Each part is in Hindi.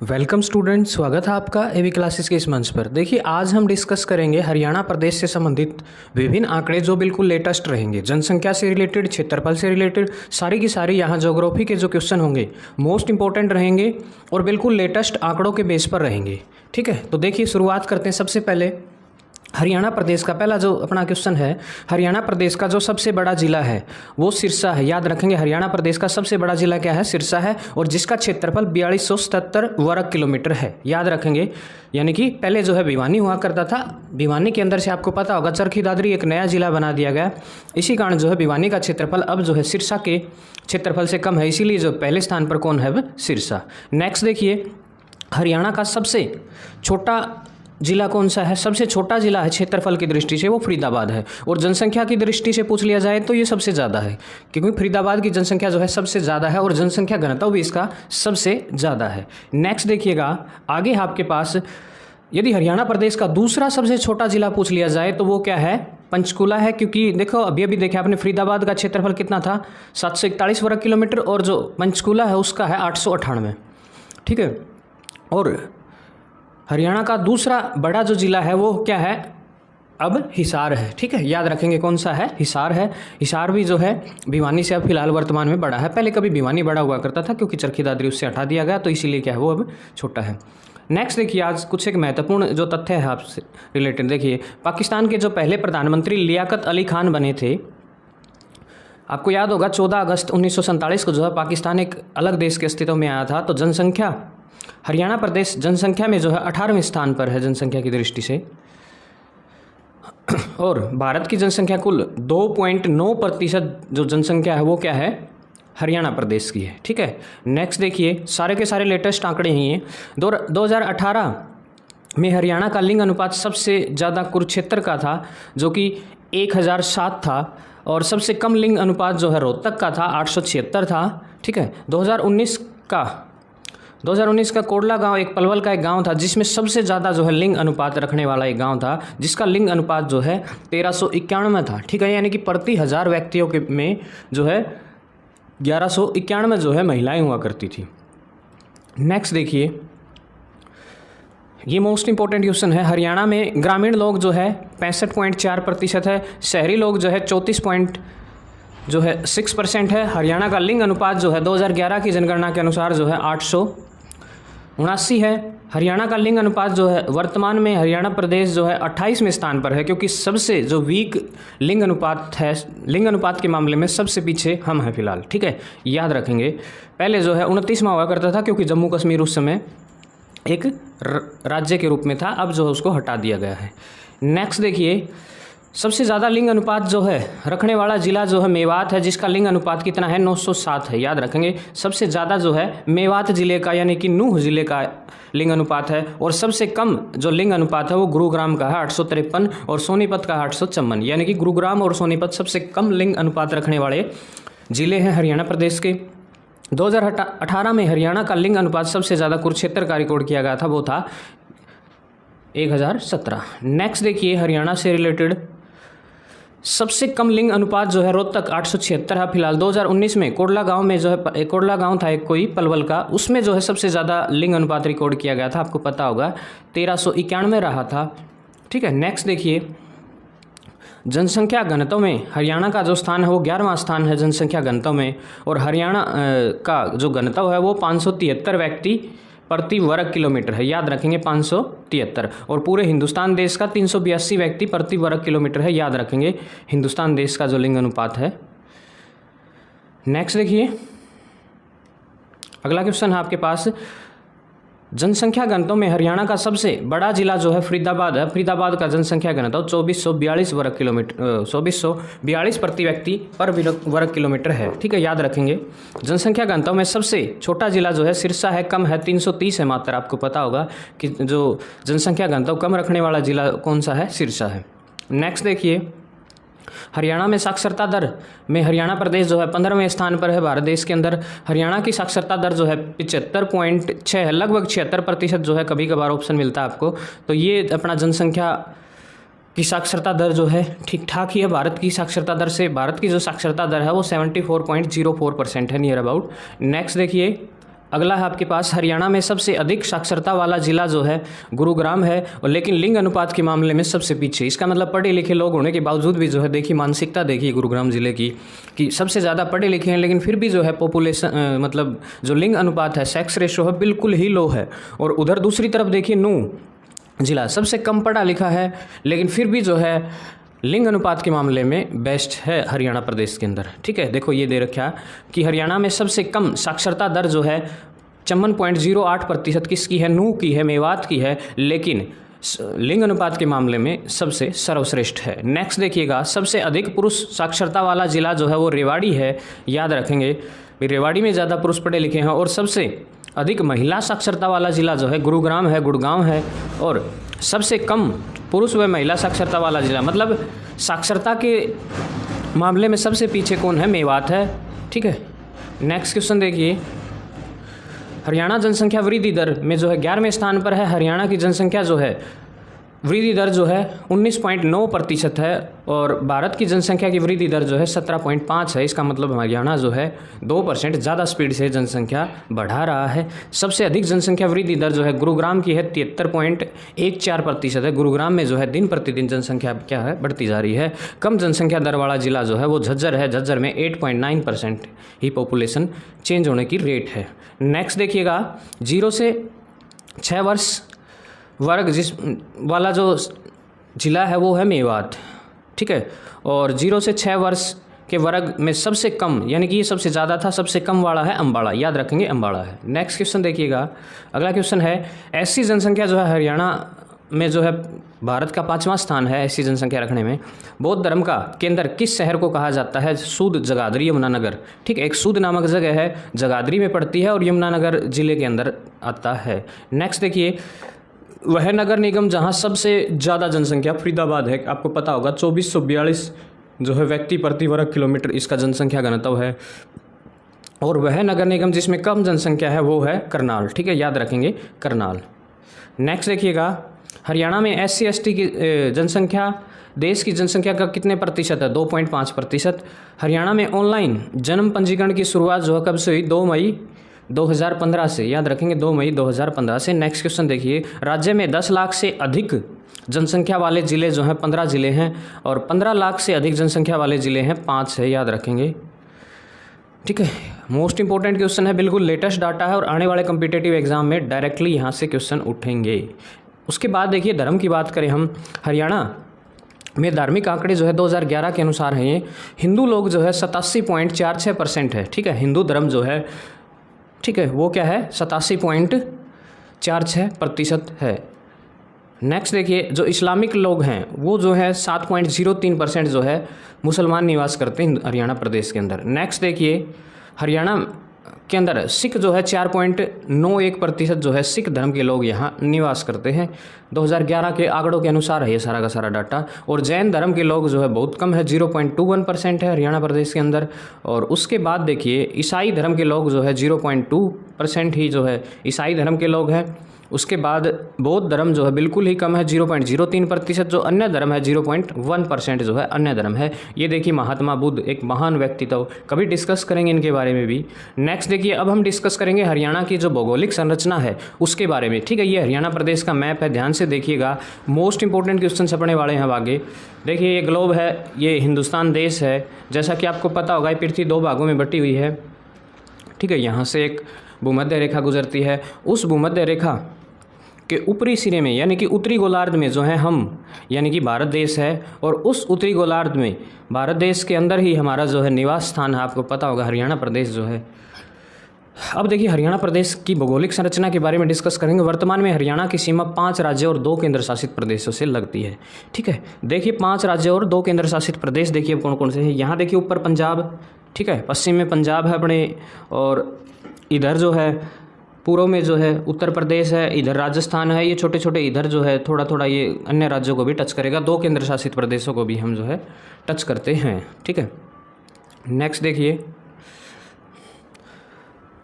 वेलकम स्टूडेंट, स्वागत है आपका एवी क्लासेस के इस मंच पर। देखिए, आज हम डिस्कस करेंगे हरियाणा प्रदेश से संबंधित विभिन्न आंकड़े जो बिल्कुल लेटेस्ट रहेंगे। जनसंख्या से रिलेटेड, क्षेत्रफल से रिलेटेड सारी की सारी यहाँ ज्योग्राफी के जो क्वेश्चन होंगे मोस्ट इंपॉर्टेंट रहेंगे और बिल्कुल लेटेस्ट आंकड़ों के बेस पर रहेंगे। ठीक है, तो देखिए शुरुआत करते हैं। सबसे पहले हरियाणा प्रदेश का पहला जो अपना क्वेश्चन है, हरियाणा प्रदेश का जो सबसे बड़ा जिला है वो सिरसा है। याद रखेंगे, हरियाणा प्रदेश का सबसे बड़ा जिला क्या है? सिरसा है, और जिसका क्षेत्रफल 4277 वर्ग किलोमीटर है। याद रखेंगे, यानी कि पहले जो है भिवानी हुआ करता था। भिवानी के अंदर से आपको पता होगा चरखी दादरी एक नया जिला बना दिया गया। इसी कारण जो है भिवानी का क्षेत्रफल अब जो है सिरसा के क्षेत्रफल से कम है, इसीलिए जो पहले स्थान पर कौन है? सिरसा। नेक्स्ट देखिए, हरियाणा का सबसे छोटा जिला कौन सा है? सबसे छोटा जिला है क्षेत्रफल की दृष्टि से वो फरीदाबाद है, और जनसंख्या की दृष्टि से पूछ लिया जाए तो ये सबसे ज़्यादा है, क्योंकि फरीदाबाद की जनसंख्या जो है सबसे ज़्यादा है और जनसंख्या घनत्व भी इसका सबसे ज़्यादा है। नेक्स्ट देखिएगा, आगे आपके पास यदि हरियाणा प्रदेश का दूसरा सबसे छोटा जिला पूछ लिया जाए तो वो क्या है? पंचकुला है, क्योंकि देखो अभी देखा आपने फरीदाबाद का क्षेत्रफल कितना था? 741 वर्ग किलोमीटर, और जो पंचकुला है उसका है 898। ठीक है, और हरियाणा का दूसरा बड़ा जो जिला है वो क्या है? अब हिसार है। ठीक है, याद रखेंगे कौन सा है? हिसार है। हिसार भी जो है भिवानी से अब फिलहाल वर्तमान में बड़ा है। पहले कभी भिवानी बड़ा हुआ करता था, क्योंकि चरखी दादरी उससे हटा दिया गया, तो इसीलिए क्या है वो अब छोटा है। नेक्स्ट देखिए, आज कुछ एक महत्वपूर्ण जो तथ्य है आपसे रिलेटेड। देखिए, पाकिस्तान के जो पहले प्रधानमंत्री लियाकत अली खान बने थे, आपको याद होगा 14 अगस्त 1947 को जो है पाकिस्तान एक अलग देश के अस्तित्व में आया था। तो जनसंख्या, हरियाणा प्रदेश जनसंख्या में जो है 18वें स्थान पर है जनसंख्या की दृष्टि से, और भारत की जनसंख्या कुल 2.9% जो जनसंख्या है वो क्या है? हरियाणा प्रदेश की है। ठीक है, नेक्स्ट देखिए, सारे के सारे लेटेस्ट आंकड़े ही हैं। 2018 में हरियाणा का लिंग अनुपात सबसे ज़्यादा कुरुक्षेत्र का था, जो कि 1007 था, और सबसे कम लिंग अनुपात जो है रोहतक का था, 876 था। ठीक है, 2019 का कोडला गांव एक पलवल का एक गांव था, जिसमें सबसे ज़्यादा जो है लिंग अनुपात रखने वाला एक गांव था, जिसका लिंग अनुपात जो है 1391 था। ठीक है, यानी कि प्रति 1000 व्यक्तियों के में जो है 1191 जो है महिलाएं हुआ करती थी। नेक्स्ट देखिए, ये मोस्ट इंपॉर्टेंट क्वेश्चन है। हरियाणा में ग्रामीण लोग जो है 65.4% है, शहरी लोग जो है 34.6% है। हरियाणा का लिंग अनुपात जो है 2011 की जनगणना के अनुसार जो है 879 है। हरियाणा का लिंग अनुपात जो है वर्तमान में हरियाणा प्रदेश जो है 28वें स्थान पर है, क्योंकि सबसे जो वीक लिंग अनुपात है, लिंग अनुपात के मामले में सबसे पीछे हम हैं फिलहाल। ठीक है, याद रखेंगे, पहले जो है 29वां हुआ करता था, क्योंकि जम्मू कश्मीर उस समय एक राज्य के रूप में था, अब जो है उसको हटा दिया गया है। नेक्स्ट देखिए, सबसे ज़्यादा लिंग अनुपात जो है रखने वाला जिला जो है मेवात है, जिसका लिंग अनुपात कितना है? 907 है। याद रखेंगे, सबसे ज़्यादा जो है मेवात जिले का यानी कि नूह जिले का लिंग अनुपात है, और सबसे कम जो लिंग अनुपात है वो गुरुग्राम का है 853, और सोनीपत का 854। यानी कि गुरुग्राम और सोनीपत सबसे कम लिंग अनुपात रखने वाले जिले हैं हरियाणा प्रदेश के। 2018 में हरियाणा का लिंग अनुपात सबसे ज़्यादा कुरुक्षेत्र का रिकॉर्ड किया गया था, वो था 1017। नेक्स्ट देखिए, हरियाणा से रिलेटेड सबसे कम लिंग अनुपात जो है रोहतक 876 है फिलहाल। 2019 में कोडला गांव में जो है, कोडला गांव था एक कोई पलवल का, उसमें जो है सबसे ज़्यादा लिंग अनुपात रिकॉर्ड किया गया था, आपको पता होगा 1391 रहा था। ठीक है, नेक्स्ट देखिए, जनसंख्या घनत्व में हरियाणा का जो स्थान है वो 11वां स्थान है जनसंख्या घनत्व में, और हरियाणा का जो घनत्व है वो 573 व्यक्ति प्रति वर्ग किलोमीटर है। याद रखेंगे 573, और पूरे हिंदुस्तान देश का 382 व्यक्ति प्रति वर्ग किलोमीटर है। याद रखेंगे हिंदुस्तान देश का जो लिंग अनुपात है। नेक्स्ट देखिए, अगला क्वेश्चन है आपके पास, जनसंख्या घनत्व में हरियाणा का सबसे बड़ा जिला जो है फरीदाबाद है। फरीदाबाद का जनसंख्या घनत्व 2442 वर्ग किलोमीटर 2442 प्रति व्यक्ति पर वर्ग किलोमीटर है। ठीक है, याद रखेंगे, जनसंख्या घनत्व में सबसे छोटा जिला जो है सिरसा है, कम है 330 है मात्र। आपको पता होगा कि जो जनसंख्या घनत्व कम रखने वाला जिला कौन सा है? सिरसा है। नेक्स्ट देखिए, हरियाणा में साक्षरता दर में हरियाणा प्रदेश जो है 15वें स्थान पर है भारत देश के अंदर। हरियाणा की साक्षरता दर जो है 75.6 है, लगभग 76% जो है, कभी कभार ऑप्शन मिलता है आपको। तो ये अपना जनसंख्या की साक्षरता दर जो है ठीक ठाक ही है भारत की साक्षरता दर से। भारत की जो साक्षरता दर है वो 74.04% है नियर अबाउट। नेक्स्ट देखिए, अगला है आपके पास हरियाणा में सबसे अधिक साक्षरता वाला जिला जो है गुरुग्राम है, और लेकिन लिंग अनुपात के मामले में सबसे पीछे। इसका मतलब पढ़े लिखे लोग होने के बावजूद भी जो है देखिए मानसिकता देखिए गुरुग्राम जिले की कि सबसे ज़्यादा पढ़े लिखे हैं, लेकिन फिर भी जो है पॉपुलेशन मतलब जो लिंग अनुपात है, सेक्स रेशो है, बिल्कुल ही लो है। और उधर दूसरी तरफ देखिए नूंह जिला सबसे कम पढ़ा लिखा है, लेकिन फिर भी जो है लिंग अनुपात के मामले में बेस्ट है हरियाणा प्रदेश के अंदर। ठीक है, देखो ये दे रखा है कि हरियाणा में सबसे कम साक्षरता दर जो है 54.08% किसकी है, नूंह की है, मेवात की है, लेकिन लिंग अनुपात के मामले में सबसे सर्वश्रेष्ठ है। नेक्स्ट देखिएगा, सबसे अधिक पुरुष साक्षरता वाला जिला जो है वो रेवाड़ी है, याद रखेंगे रेवाड़ी में ज़्यादा पुरुष पढ़े लिखे हैं। और सबसे अधिक महिला साक्षरता वाला जिला जो है गुरुग्राम है, गुड़गांव है। और सबसे कम पुरुष व महिला साक्षरता वाला जिला मतलब साक्षरता के मामले में सबसे पीछे कौन है, मेवात है। ठीक है, नेक्स्ट क्वेश्चन देखिए, हरियाणा जनसंख्या वृद्धि दर में जो है 11वें स्थान पर है। हरियाणा की जनसंख्या जो है वृद्धि दर जो है 19.9% है, और भारत की जनसंख्या की वृद्धि दर जो है 17.5 है। इसका मतलब हरियाणा जो है 2% ज़्यादा स्पीड से जनसंख्या बढ़ा रहा है। सबसे अधिक जनसंख्या वृद्धि दर जो है गुरुग्राम की है, 73.14% है। गुरुग्राम में जो है दिन प्रतिदिन जनसंख्या क्या है, बढ़ती जा रही है। कम जनसंख्या दर वाला जिला जो है वो झज्जर है, झज्जर में 8.9% ही पॉपुलेशन चेंज होने की रेट है। नेक्स्ट देखिएगा, 0 से 6 वर्ष वर्ग जिस वाला जो जिला है वो है मेवात। ठीक है, और 0 से 6 वर्ष के वर्ग में सबसे कम यानी कि ये सबसे ज़्यादा था, सबसे कम वाला है अम्बाड़ा, याद रखेंगे अम्बाड़ा है। नेक्स्ट क्वेश्चन देखिएगा, अगला क्वेश्चन है एससी जनसंख्या जो है हरियाणा में जो है भारत का 5वां स्थान है ऐसी जनसंख्या रखने में। बौद्ध धर्म का केंद्र किस शहर को कहा जाता है, सूद, जगाधरी, यमुनानगर। ठीक है, एक सूद नामक जगह है, जगाधरी में पड़ती है और यमुनानगर जिले के अंदर आता है। नेक्स्ट देखिए, वह नगर निगम जहां सबसे ज़्यादा जनसंख्या फरीदाबाद है, आपको पता होगा 2442 जो है व्यक्ति प्रति वर्ग किलोमीटर इसका जनसंख्या घनत्व है। और वह नगर निगम जिसमें कम जनसंख्या है वो है करनाल। ठीक है, याद रखेंगे करनाल। नेक्स्ट देखिएगा, हरियाणा में SC ST की जनसंख्या देश की जनसंख्या का कितने प्रतिशत है, 2.5%। हरियाणा में ऑनलाइन जन्म पंजीकरण की शुरुआत जो है कब से हुई, 2 मई 2015 से, याद रखेंगे 2 मई 2015 से। नेक्स्ट क्वेश्चन देखिए, राज्य में 10 लाख से अधिक जनसंख्या वाले ज़िले जो हैं 15 ज़िले हैं, और 15 लाख से अधिक जनसंख्या वाले ज़िले हैं 5 है, याद रखेंगे। ठीक है, मोस्ट इंपॉर्टेंट क्वेश्चन है, बिल्कुल लेटेस्ट डाटा है और आने वाले कम्पिटेटिव एग्जाम में डायरेक्टली यहाँ से क्वेश्चन उठेंगे। उसके बाद देखिए धर्म की बात करें हम, हरियाणा में धार्मिक आंकड़े जो है 2011 के अनुसार हैं ये, हिंदू लोग जो है 87.46% है। ठीक है, हिंदू धर्म जो है, ठीक है, वो क्या है 87.46% है। नेक्स्ट देखिए, जो इस्लामिक लोग हैं वो जो है 7.03% जो है मुसलमान निवास करते हैं हरियाणा प्रदेश के अंदर। नेक्स्ट देखिए, हरियाणा के अंदर सिख जो है 4.91% जो है सिख धर्म के लोग यहाँ निवास करते हैं। 2011 के आंकड़ों के अनुसार है ये सारा का सारा डाटा। और जैन धर्म के लोग जो है बहुत कम है, 0.21% है हरियाणा प्रदेश के अंदर। और उसके बाद देखिए ईसाई धर्म के लोग जो है 0.2% ही जो है ईसाई धर्म के लोग हैं। उसके बाद बौद्ध धर्म जो है बिल्कुल ही कम है, 0.03%। जो अन्य धर्म है 0.1% जो है अन्य धर्म है। ये देखिए महात्मा बुद्ध एक महान व्यक्तित्व, कभी डिस्कस करेंगे इनके बारे में भी। नेक्स्ट देखिए, अब हम डिस्कस करेंगे हरियाणा की जो भौगोलिक संरचना है उसके बारे में। ठीक है, ये हरियाणा प्रदेश का मैप है, ध्यान से देखिएगा, मोस्ट इंपॉर्टेंट क्वेश्चन पढ़ने वाले हैं अब आगे। देखिए ये ग्लोब है, ये हिंदुस्तान देश है, जैसा कि आपको पता होगा ये पृथ्वी 2 भागों में बटी हुई है। ठीक है, यहाँ से एक भूमध्य रेखा गुजरती है, उस भूमध्य रेखा के ऊपरी सिरे में यानी कि उत्तरी गोलार्ध में जो है हम यानी कि भारत देश है, और उस उत्तरी गोलार्ध में भारत देश के अंदर ही हमारा जो है निवास स्थान है, आपको पता होगा हरियाणा प्रदेश जो है। अब देखिए हरियाणा प्रदेश की भौगोलिक संरचना के बारे में डिस्कस करेंगे। वर्तमान में हरियाणा की सीमा 5 राज्यों और 2 केंद्र शासित प्रदेशों से लगती है। ठीक है, देखिए 5 राज्यों और 2 केंद्र शासित प्रदेश देखिए कौन कौन से हैं। यहाँ देखिए ऊपर पंजाब, ठीक है, पश्चिम में पंजाब है अपने, और इधर जो है पूर्व में जो है उत्तर प्रदेश है, इधर राजस्थान है। ये छोटे छोटे इधर जो है थोड़ा थोड़ा ये अन्य राज्यों को भी टच करेगा, 2 केंद्र शासित प्रदेशों को भी हम जो है टच करते हैं। ठीक है, नेक्स्ट देखिए,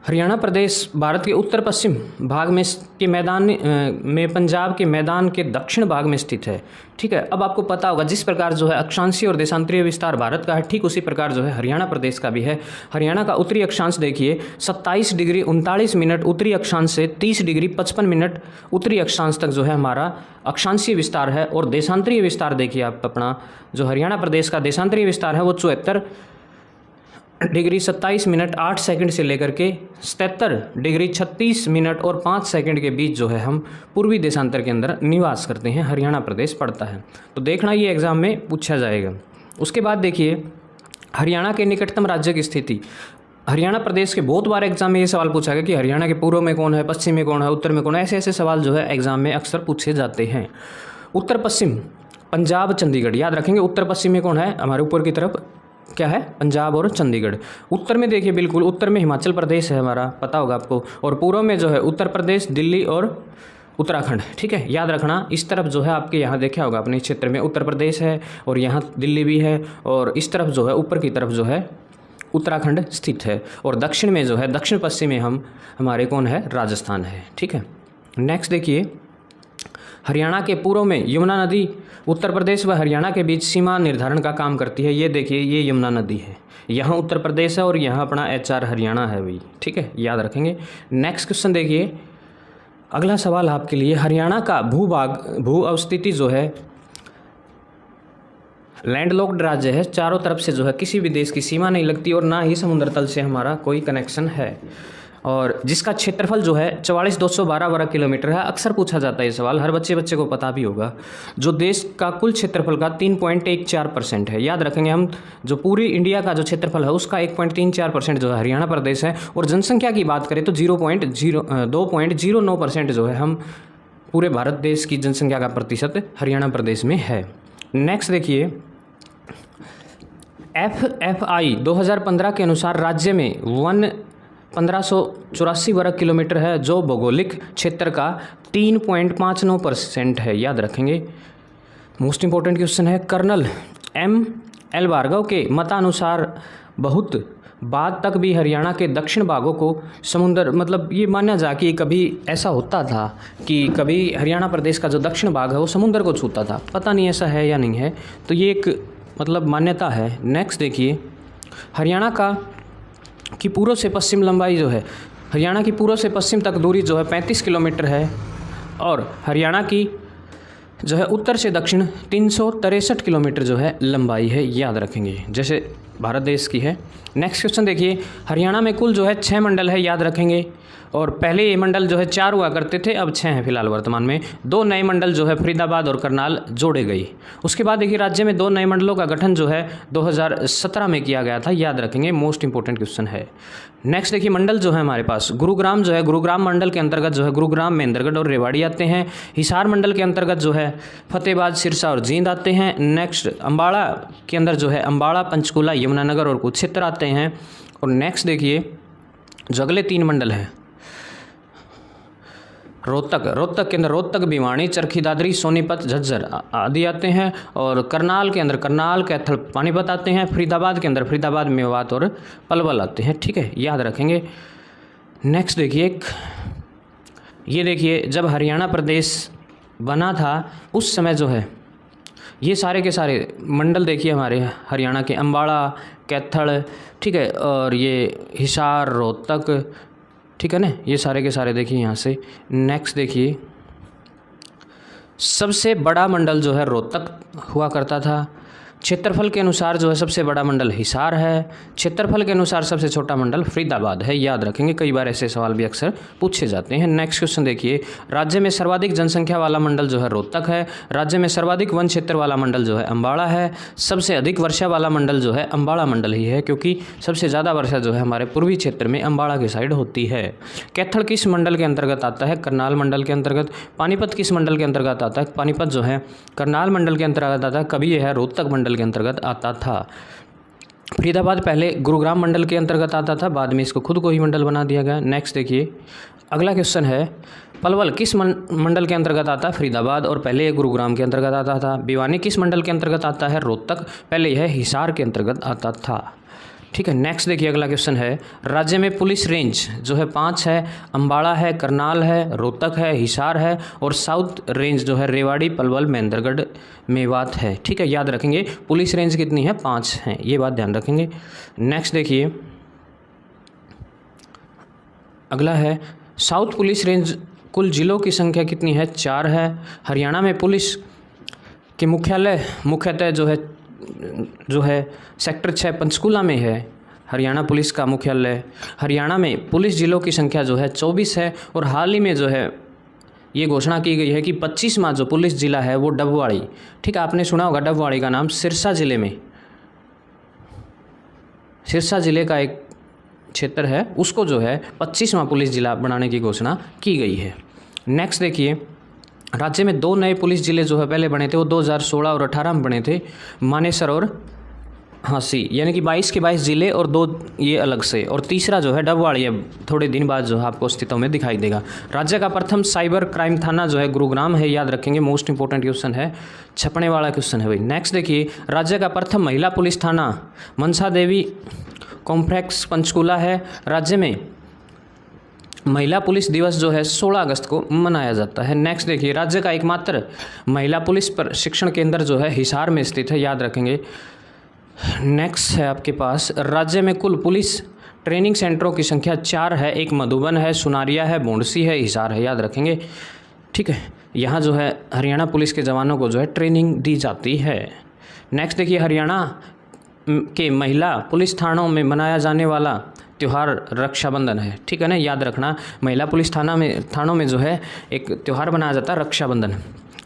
हरियाणा प्रदेश भारत के उत्तर पश्चिम भाग में के मैदान में पंजाब के मैदान के दक्षिण भाग में स्थित है। ठीक है, अब आपको पता होगा जिस प्रकार जो है अक्षांशीय और देशांतरीय विस्तार भारत का है, ठीक उसी प्रकार जो है हरियाणा प्रदेश का भी है। हरियाणा का उत्तरी अक्षांश देखिए 27 डिग्री 39 मिनट उत्तरी अक्षांश से 30 डिग्री 55 मिनट उत्तरी अक्षांश तक जो है हमारा अक्षांशीय विस्तार है। और देशांतरीय विस्तार देखिए आप अपना जो हरियाणा प्रदेश का देशांतरीय विस्तार है वो 74 डिग्री 27 मिनट 8 सेकंड से लेकर के 77 डिग्री 36 मिनट और 5 सेकंड के बीच जो है हम पूर्वी देशांतर के अंदर निवास करते हैं, हरियाणा प्रदेश पड़ता है। तो देखना ये एग्जाम में पूछा जाएगा। उसके बाद देखिए हरियाणा के निकटतम राज्य की स्थिति। हरियाणा प्रदेश के बहुत बार एग्जाम में ये सवाल पूछा गया कि हरियाणा के पूर्व में कौन है, पश्चिम में कौन है, उत्तर में कौन है। ऐसे ऐसे सवाल जो है एग्जाम में अक्सर पूछे जाते हैं। उत्तर पश्चिम पंजाब चंडीगढ़ याद रखेंगे। उत्तर पश्चिम में कौन है, हमारे ऊपर की तरफ क्या है, पंजाब और चंडीगढ़। उत्तर में देखिए बिल्कुल उत्तर में हिमाचल प्रदेश है हमारा, पता होगा आपको। और पूर्व में जो है उत्तर प्रदेश, दिल्ली और उत्तराखंड। ठीक है, याद रखना। इस तरफ जो है आपके यहाँ देखा होगा अपने क्षेत्र में उत्तर प्रदेश है और यहाँ दिल्ली भी है, और इस तरफ जो है ऊपर की तरफ जो है उत्तराखंड स्थित है, और दक्षिण में जो है दक्षिण पश्चिम में हमारे कौन है, राजस्थान है। ठीक है, नेक्स्ट देखिए हरियाणा के पूर्व में यमुना नदी उत्तर प्रदेश व हरियाणा के बीच सीमा निर्धारण का काम करती है। ये देखिए ये यमुना नदी है, यहाँ उत्तर प्रदेश है और यहाँ अपना HR हरियाणा है भाई। ठीक है, याद रखेंगे। नेक्स्ट क्वेश्चन देखिए, अगला सवाल आपके लिए, हरियाणा का भू अवस्थिति जो है लैंडलॉक्ड राज्य है, चारों तरफ से जो है किसी भी देश की सीमा नहीं लगती और ना ही समुद्र तल से हमारा कोई कनेक्शन है, और जिसका क्षेत्रफल जो है 44,212 वर्ग किलोमीटर है। अक्सर पूछा जाता है ये सवाल, हर बच्चे को पता भी होगा। जो देश का कुल क्षेत्रफल का 3.14% है। याद रखेंगे हम, जो पूरी इंडिया का जो क्षेत्रफल है उसका 1.34% जो है हरियाणा प्रदेश है। और जनसंख्या की बात करें तो 2.09% जो है हम पूरे भारत देश की जनसंख्या का प्रतिशत हरियाणा प्रदेश में है। नेक्स्ट देखिए, FFI 2015 के अनुसार राज्य में 1584 वर्ग किलोमीटर है, जो भौगोलिक क्षेत्र का 3.59% है। याद रखेंगे। मोस्ट इंपॉर्टेंट क्वेश्चन है, कर्नल ML भार्गव के मतानुसार बहुत बाद तक भी हरियाणा के दक्षिण भागों को समुद्र, मतलब ये माना जा कि कभी ऐसा होता था कि कभी हरियाणा प्रदेश का जो दक्षिण भाग है वो समुद्र को छूता था। पता नहीं ऐसा है या नहीं है, तो ये एक मतलब मान्यता है। नेक्स्ट देखिए, हरियाणा की पूर्व से पश्चिम लंबाई जो है, हरियाणा की पूर्व से पश्चिम तक दूरी जो है 35 किलोमीटर है, और हरियाणा की जो है उत्तर से दक्षिण 363 किलोमीटर जो है लंबाई है। याद रखेंगे, जैसे भारत देश की है। नेक्स्ट क्वेश्चन देखिए, हरियाणा में कुल जो है 6 मंडल है। याद रखेंगे, और पहले ये मंडल जो है 4 हुआ करते थे, अब 6 हैं फिलहाल वर्तमान में। 2 नए मंडल जो है फरीदाबाद और करनाल जोड़े गई। उसके बाद देखिए राज्य में 2 नए मंडलों का गठन जो है 2017 में किया गया था। याद रखेंगे, मोस्ट इंपॉर्टेंट क्वेश्चन है। नेक्स्ट देखिए, मंडल जो है हमारे पास गुरुग्राम जो है, गुरुग्राम मंडल के अंतर्गत जो है गुरुग्राम, महेंद्रगढ़ और रेवाड़ी आते हैं। हिसार मंडल के अंतर्गत जो है फतेहाबाद, सिरसा और जींद आते हैं। नेक्स्ट अम्बाड़ा के अंदर जो है अम्बाड़ा, पंचकूला, यमुनानगर और कुरुक्षेत्र आते हैं। और नेक्स्ट देखिए जो अगले 3 मंडल हैं, रोहतक के अंदर रोहतक, भिवानी, चरखी दादरी, सोनीपत, झज्जर आदि आते हैं। और करनाल के अंदर करनाल, कैथल, पानीपत आते हैं। फरीदाबाद के अंदर फरीदाबाद, मेवात और पलवल आते हैं। ठीक है, याद रखेंगे। नेक्स्ट देखिए, ये देखिए जब हरियाणा प्रदेश बना था उस समय जो है ये सारे के सारे मंडल देखिए हमारे हरियाणा के, अम्बाड़ा, कैथल, ठीक है, और ये हिसार, रोहतक, ठीक है ना, ये सारे के सारे देखिए यहाँ से। नेक्स्ट देखिए, सबसे बड़ा मंडल जो है रोहतक हुआ करता था। क्षेत्रफल के अनुसार जो है सबसे बड़ा मंडल हिसार है। क्षेत्रफल के अनुसार सबसे छोटा मंडल फरीदाबाद है। याद रखेंगे, कई बार ऐसे सवाल भी अक्सर पूछे जाते हैं। नेक्स्ट क्वेश्चन देखिए, राज्य में सर्वाधिक जनसंख्या वाला मंडल जो है रोहतक है। राज्य में सर्वाधिक वन क्षेत्र वाला मंडल जो है अम्बाड़ा है। सबसे अधिक वर्षा वाला मंडल जो है अम्बाड़ा मंडल ही है, क्योंकि सबसे ज़्यादा वर्षा जो है हमारे पूर्वी क्षेत्र में अम्बाड़ा के साइड होती है। कैथल किस मंडल के अंतर्गत आता है, करनाल मंडल के अंतर्गत। पानीपत किस मंडल के अंतर्गत आता है, पानीपत जो है करनाल मंडल के अंतर्गत आता है। कभी यह है रोहतक मंडल के अंतर्गत आता था। फरीदाबाद पहले गुरुग्राम मंडल के अंतर्गत आता था, बाद में इसको खुद को ही मंडल बना दिया गया। नेक्स्ट देखिए, अगला क्वेश्चन है, पलवल किस मंडल के अंतर्गत आता है, फरीदाबाद, और पहले यह गुरुग्राम के अंतर्गत आता था। भिवानी किस मंडल के अंतर्गत आता है, रोहतक, पहले यह हिसार के अंतर्गत आता था। ठीक है। नेक्स्ट देखिए अगला क्वेश्चन है, राज्य में पुलिस रेंज जो है 5 है, अम्बाड़ा है, करनाल है, रोहतक है, हिसार है और साउथ रेंज जो है रेवाड़ी, पलवल, महेंद्रगढ़, मेवात है। ठीक है, याद रखेंगे पुलिस रेंज कितनी है, 5 हैं, ये बात ध्यान रखेंगे। नेक्स्ट देखिए अगला है, साउथ पुलिस रेंज कुल जिलों की संख्या कितनी है, 4 है। हरियाणा में पुलिस के मुख्यालय मुख्यतः जो है सेक्टर 6 पंचकूला में है, हरियाणा पुलिस का मुख्यालय। हरियाणा में पुलिस जिलों की संख्या जो है 24 है और हाल ही में जो है ये घोषणा की गई है कि 25वां जो पुलिस जिला है वो डबवाड़ी, ठीक है, आपने सुना होगा डबवाड़ी का नाम, सिरसा जिले में, सिरसा जिले का एक क्षेत्र है, उसको जो है 25वां पुलिस जिला बनाने की घोषणा की गई है। नेक्स्ट देखिए, राज्य में 2 नए पुलिस जिले जो है पहले बने थे वो 2016 और 18 में बने थे, मानेसर और हाँसी, यानी कि 22 के 22 जिले और 2 ये अलग से, और तीसरा जो है डबवाड़ी अब थोड़े दिन बाद जो है आपको अस्तित्व में दिखाई देगा। राज्य का प्रथम साइबर क्राइम थाना जो है गुरुग्राम है, याद रखेंगे, मोस्ट इंपॉर्टेंट क्वेश्चन है, छपने वाला क्वेश्चन है भाई। नेक्स्ट देखिए, राज्य का प्रथम महिला पुलिस थाना मनसा देवी कॉम्प्लेक्स पंचकूला है। राज्य में महिला पुलिस दिवस जो है 16 अगस्त को मनाया जाता है। नेक्स्ट देखिए, राज्य का एकमात्र महिला पुलिस प्रशिक्षण केंद्र जो है हिसार में स्थित है, याद रखेंगे। नेक्स्ट है आपके पास, राज्य में कुल पुलिस ट्रेनिंग सेंटरों की संख्या 4 है, एक मधुबन है, सुनारिया है, बोंडसी है, हिसार है, याद रखेंगे। ठीक है, यहाँ जो है हरियाणा पुलिस के जवानों को जो है ट्रेनिंग दी जाती है। नेक्स्ट देखिए, हरियाणा के महिला पुलिस थानों में मनाया जाने वाला त्यौहार रक्षाबंधन है, ठीक है ना, याद रखना, महिला पुलिस थानों में जो है एक त्यौहार मनाया जाता है रक्षाबंधन।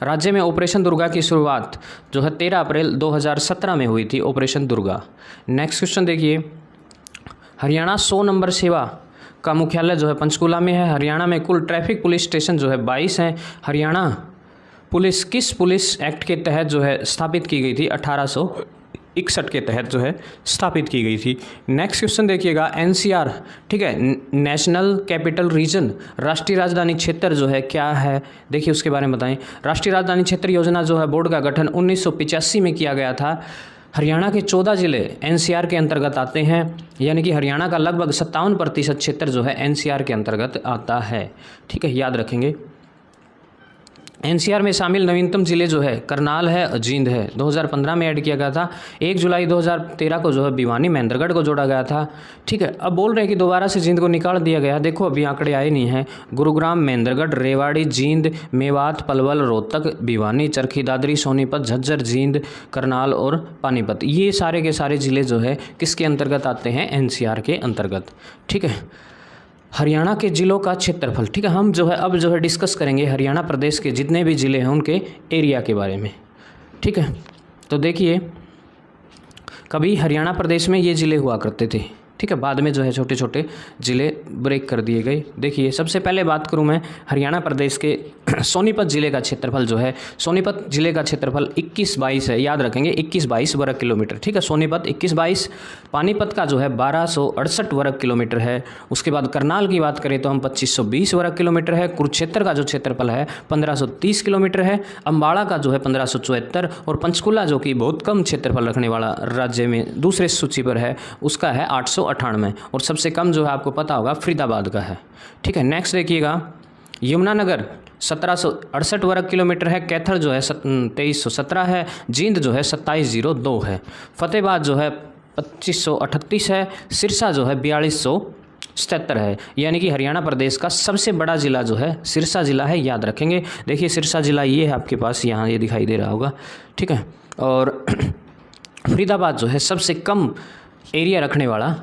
राज्य में ऑपरेशन दुर्गा की शुरुआत जो है 13 अप्रैल 2017 में हुई थी, ऑपरेशन दुर्गा। नेक्स्ट क्वेश्चन देखिए, हरियाणा 100 नंबर सेवा का मुख्यालय जो है पंचकूला में है। हरियाणा में कुल ट्रैफिक पुलिस स्टेशन जो है 22 हैं। हरियाणा पुलिस किस पुलिस एक्ट के तहत जो है स्थापित की गई थी, 1861 के तहत जो है स्थापित की गई थी। नेक्स्ट क्वेश्चन देखिएगा, NCR, ठीक है, नेशनल कैपिटल रीजन, राष्ट्रीय राजधानी क्षेत्र जो है क्या है, देखिए उसके बारे में बताएं। राष्ट्रीय राजधानी क्षेत्र योजना जो है बोर्ड का गठन 1985 में किया गया था। हरियाणा के 14 जिले NCR के अंतर्गत आते हैं, यानी कि हरियाणा का लगभग 57% क्षेत्र जो है NCR के अंतर्गत आता है, ठीक है, याद रखेंगे। NCR में शामिल नवीनतम जिले जो है करनाल है, जींद है, 2015 में ऐड किया गया था। 1 जुलाई 2013 को जो है भिवानी, महेंद्रगढ़ को जोड़ा गया था, ठीक है। अब बोल रहे हैं कि दोबारा से जींद को निकाल दिया गया, देखो अभी आंकड़े आए नहीं हैं। गुरुग्राम, महेंद्रगढ़, रेवाड़ी, जींद, मेवात, पलवल, रोहतक, भिवानी, चरखी दादरी, सोनीपत, झज्जर, जींद, करनाल और पानीपत, ये सारे के सारे जिले जो है किसके अंतर्गत आते हैं, NCR के अंतर्गत, ठीक है। हरियाणा के जिलों का क्षेत्रफल, ठीक है, हम जो है अब जो है डिस्कस करेंगे हरियाणा प्रदेश के जितने भी ज़िले हैं उनके एरिया के बारे में, ठीक है। तो देखिए, कभी हरियाणा प्रदेश में ये ज़िले हुआ करते थे, ठीक है, बाद में जो है छोटे छोटे ज़िले ब्रेक कर दिए गए। देखिए सबसे पहले बात करूं मैं हरियाणा प्रदेश के सोनीपत ज़िले का क्षेत्रफल जो है, सोनीपत ज़िले का क्षेत्रफल 2122 है, याद रखेंगे, 2122 वर्ग किलोमीटर, ठीक है, सोनीपत 2122। पानीपत का जो है 1268 वर्ग किलोमीटर है। उसके बाद करनाल की बात करें तो हम 2520 वर्ग किलोमीटर है। कुरुक्षेत्र का जो क्षेत्रफल है 1530 किलोमीटर है। अम्बाड़ा का जो है 1574 और पंचकूला जो कि बहुत कम क्षेत्रफल रखने वाला राज्य में दूसरे सूची पर है उसका है 898 और सबसे कम जो है आपको पता होगा फरीदाबाद का है, ठीक है। नेक्स्ट देखिएगा, यमुनानगर 1768 वर्ग किलोमीटर है। कैथल जो है 2317 है। जींद जो है 2702 है। फतेहाबाद जो है 2538 है। सिरसा जो है 4277 है, यानी कि हरियाणा प्रदेश का सबसे बड़ा ज़िला जो है सिरसा ज़िला है, याद रखेंगे। देखिए सिरसा ज़िला ये है आपके पास, यहाँ ये दिखाई दे रहा होगा, ठीक है। और फरीदाबाद जो है सबसे कम एरिया रखने वाला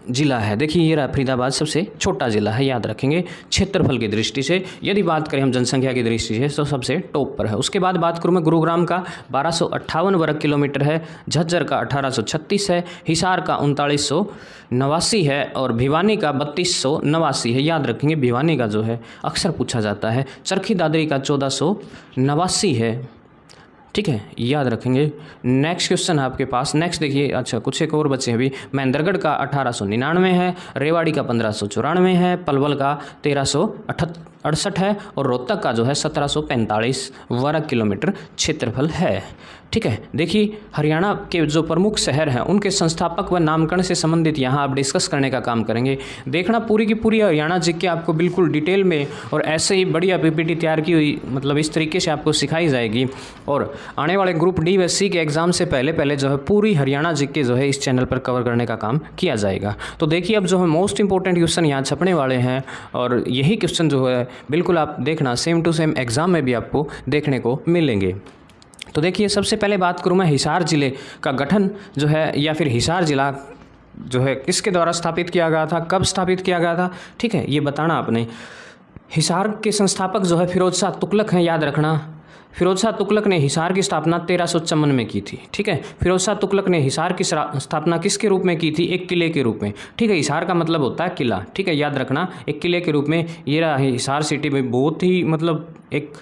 ज़िला है। देखिए ये रहा फरीदाबाद, सबसे छोटा ज़िला है, याद रखेंगे। क्षेत्रफल की दृष्टि से यदि बात करें हम जनसंख्या की दृष्टि से तो सबसे टॉप पर है। उसके बाद बात करूँ मैं, गुरुग्राम का 1258 वर्ग किलोमीटर है। झज्जर का 1836 है। हिसार का 3989 है और भिवानी का 3289 है, याद रखेंगे। भिवानी का जो है अक्सर पूछा जाता है। चरखी दादरी का 1489 है, ठीक है, याद रखेंगे। नेक्स्ट क्वेश्चन है आपके पास। नेक्स्ट देखिए, अच्छा कुछ एक और बचे हैं अभी। महेंद्रगढ़ का 1899 है। रेवाड़ी का 1594 है। पलवल का 1368 है और रोहतक का जो है 1745 वर्ग किलोमीटर क्षेत्रफल है, ठीक है। देखिए हरियाणा के जो प्रमुख शहर हैं उनके संस्थापक व नामकरण से संबंधित यहाँ आप डिस्कस करने का काम करेंगे। देखना पूरी की पूरी हरियाणा जीके आपको बिल्कुल डिटेल में और ऐसे ही बढ़िया पीपीटी तैयार की हुई, मतलब इस तरीके से आपको सिखाई जाएगी। और आने वाले ग्रुप डी व सी के एग्जाम से पहले जो है पूरी हरियाणा जीके जो है इस चैनल पर कवर करने का काम किया जाएगा। तो देखिए अब जो है मोस्ट इंपॉर्टेंट क्वेश्चन यहाँ छपने वाले हैं और यही क्वेश्चन जो है बिल्कुल आप देखना सेम टू सेम एग्जाम में भी आपको देखने को मिलेंगे। तो देखिए सबसे पहले बात करूँ मैं हिसार ज़िले का गठन जो है या फिर हिसार ज़िला जो है किसके द्वारा स्थापित किया गया था, कब स्थापित किया गया था, ठीक है, ये बताना आपने। हिसार के संस्थापक जो है फिरोज शाह तुगलक हैं, याद रखना। फिरोज शाह तुगलक ने हिसार की स्थापना 1354 में की थी, ठीक है। फिरोज शाह तुगलक ने हिसार की स्थापना किसके रूप में की थी, एक किले के रूप में, ठीक है। हिसार का मतलब होता है किला, ठीक है, याद रखना, एक किले के रूप में। ये रहा हिसार सिटी में, बहुत ही मतलब एक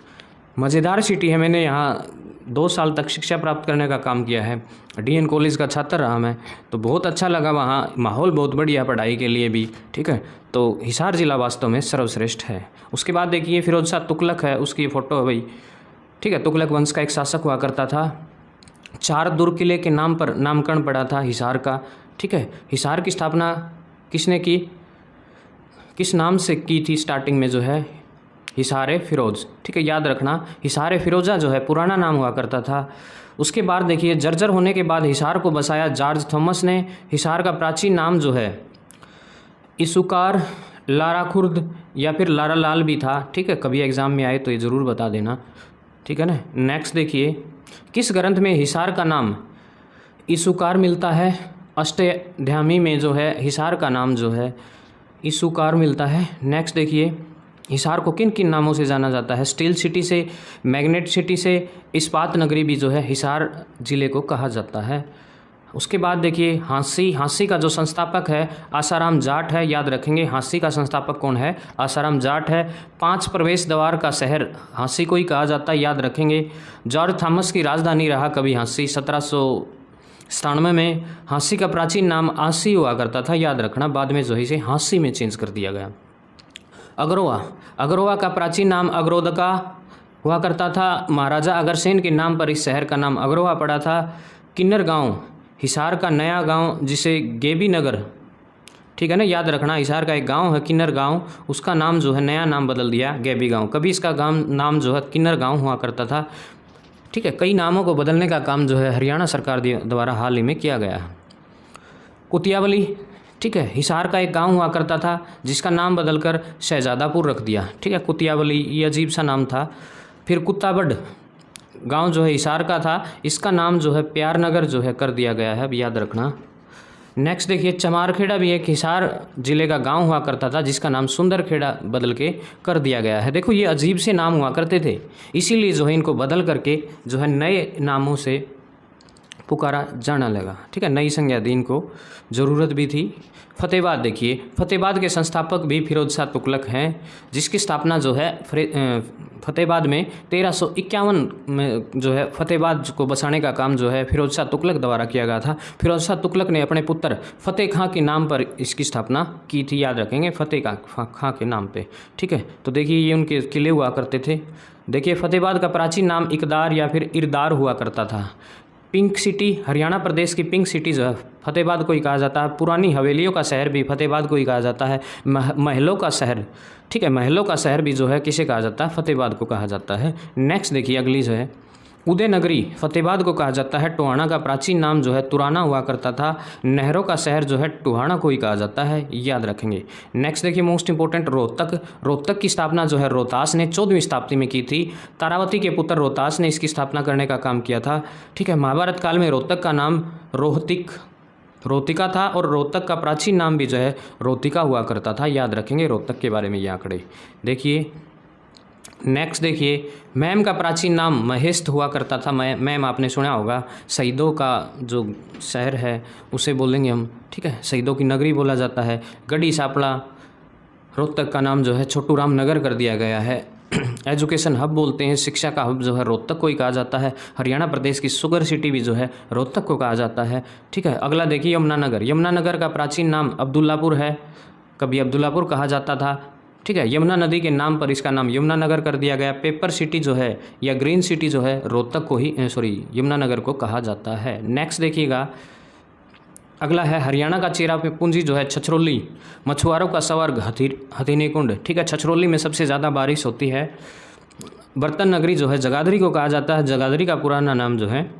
मज़ेदार सिटी है। मैंने यहाँ 2 साल तक शिक्षा प्राप्त करने का काम किया है, डीएन कॉलेज का छात्र रहा मैं, तो बहुत अच्छा लगा वहाँ, माहौल बहुत बढ़िया पढ़ाई के लिए भी, ठीक है। तो हिसार ज़िला वास्तव में सर्वश्रेष्ठ है। उसके बाद देखिए फिरोज शाह तुगलक है, उसकी फ़ोटो है भाई, ठीक है। तुगलक वंश का एक शासक हुआ करता था। 4 दुर्ग किले के नाम पर नामकरण पड़ा था हिसार का, ठीक है। हिसार की स्थापना किसने की, किस नाम से की थी स्टार्टिंग में, जो है हिसार फिरोज, ठीक है, याद रखना। हिसार फिरोजा जो है पुराना नाम हुआ करता था। उसके बाद देखिए जर्जर होने के बाद हिसार को बसाया जॉर्ज थॉमस ने। हिसार का प्राचीन नाम जो है इसुकार, लारा खुर्द या फिर लारा लाल भी था, ठीक है। कभी एग्जाम में आए तो ये ज़रूर बता देना, ठीक है ना। नेक्स्ट देखिए किस ग्रंथ में हिसार का नाम इसुकार मिलता है, अष्टध्यायी में जो है हिसार का नाम जो है इसुकार मिलता है। नेक्स्ट देखिए हिसार को किन किन नामों से जाना जाता है, स्टील सिटी से, मैग्नेट सिटी से, इस्पात नगरी भी जो है हिसार ज़िले को कहा जाता है। उसके बाद देखिए हाँसी का जो संस्थापक है आसाराम जाट है, याद रखेंगे हाँसी का संस्थापक कौन है, आसाराम जाट है। 5 प्रवेश द्वार का शहर हाँसी को ही कहा जाता है, याद रखेंगे। जॉर्ज थॉमस की राजधानी रहा कभी हाँसी, 1797 में। हाँसी का प्राचीन नाम आसी हुआ करता था, याद रखना, बाद में जो है इसे हाँसी में चेंज कर दिया गया। अग्रवा का प्राचीन नाम अग्रोदका हुआ करता था। महाराजा अग्रसेन के नाम पर इस शहर का नाम अग्रवा पड़ा था। किन्नर गांव हिसार का नया गांव जिसे गेबी नगर, ठीक है ना, याद रखना। हिसार का एक गांव है किन्नर गांव, उसका नाम जो है नया नाम बदल दिया गेबी गांव। कभी इसका गांव नाम जो है किन्नर गांव हुआ करता था, ठीक है। कई नामों को बदलने का काम जो है हरियाणा सरकार द्वारा हाल ही में किया गया है। कुतियावली, ठीक है, हिसार का एक गांव हुआ करता था जिसका नाम बदलकर शहजादापुर रख दिया, ठीक है। कुतियावली ये अजीब सा नाम था। फिर कुत्ताबड़ गांव जो है हिसार का था, इसका नाम जो है प्यार नगर जो है कर दिया गया है, अब याद रखना। नेक्स्ट देखिए चमारखेड़ा भी एक हिसार जिले का गांव हुआ करता था जिसका नाम सुंदरखेड़ा बदल के कर दिया गया है। देखो ये अजीब से नाम हुआ करते थे, इसीलिए जो है इनको बदल करके जो है नए नामों से पुकारा जाना लगा, ठीक है। नई संज्ञा दी इनको, ज़रूरत भी थी। फतेहाबाद देखिए, फतेहाबाद के संस्थापक भी फिरोज शाह तुगलक हैं, जिसकी स्थापना जो है फतेहाबाद में 1351 में जो है फतेहाबाद को बसाने का काम जो है फिरोज शाह तुगलक द्वारा किया गया था। फिरोज शाह तुगलक ने अपने पुत्र फतेह खां के नाम पर इसकी स्थापना की थी, याद रखेंगे, फतेह खां के नाम पे, ठीक है। तो देखिए ये उनके किले हुआ करते थे। देखिए फतेहाबाद का प्राचीन नाम इकदार या फिर इरदार हुआ करता था। पिंक सिटी, हरियाणा प्रदेश की पिंक सिटी जो है फतेहाबाद को ही कहा जाता है। पुरानी हवेलियों का शहर भी फतेहाबाद को ही कहा जाता है। महलों का शहर, ठीक है, महलों का शहर भी जो है किसे कहा जाता है, फतेहाबाद को कहा जाता है। नेक्स्ट देखिए अगली जो है उदय नगरी, फतेहाबाद को कहा जाता है। टोहाना का प्राचीन नाम जो है तुराना हुआ करता था। नहरों का शहर जो है टोहाना को ही कहा जाता है, याद रखेंगे। नेक्स्ट देखिए मोस्ट इंपोर्टेंट रोहतक की स्थापना जो है रोहतास ने 14वीं शताब्दी में की थी। तारावती के पुत्र रोहतास ने इसकी स्थापना करने का काम किया था, ठीक है। महाभारत काल में रोहतक का नाम रोहतिका था और रोहतक का प्राचीन नाम भी जो है रोहतिका हुआ करता था, याद रखेंगे रोहतक के बारे में ये आंकड़े। देखिए नेक्स्ट देखिए मैम का प्राचीन नाम महेस्त हुआ करता था। मैम आपने सुना होगा, शहीदों का जो शहर है उसे बोलेंगे हम, ठीक है, शहीदों की नगरी बोला जाता है। गढ़ी सापड़ा, रोहतक का नाम जो है छोटू राम नगर कर दिया गया है। एजुकेशन हब बोलते हैं, शिक्षा का हब जो है रोहतक को ही कहा जाता है। हरियाणा प्रदेश की शुगर सिटी भी जो है रोहतक को कहा जाता है, ठीक है। अगला देखिए यमुनानगर का प्राचीन नाम अब्दुल्लापुर है, कभी अब्दुल्लापुर कहा जाता था, ठीक है। यमुना नदी के नाम पर इसका नाम यमुना नगर कर दिया गया। पेपर सिटी जो है या ग्रीन सिटी जो है रोहतक को ही यमुना नगर को कहा जाता है। नेक्स्ट देखिएगा, अगला है हरियाणा का चेरा पूंजी जो है छछरौली, मछुआरों का स्वर्ग हथिनी कुंड, ठीक है। छछरौली में सबसे ज़्यादा बारिश होती है। बर्तन नगरी जो है जगाधरी को कहा जाता है। जगाधरी का पुराना नाम जो है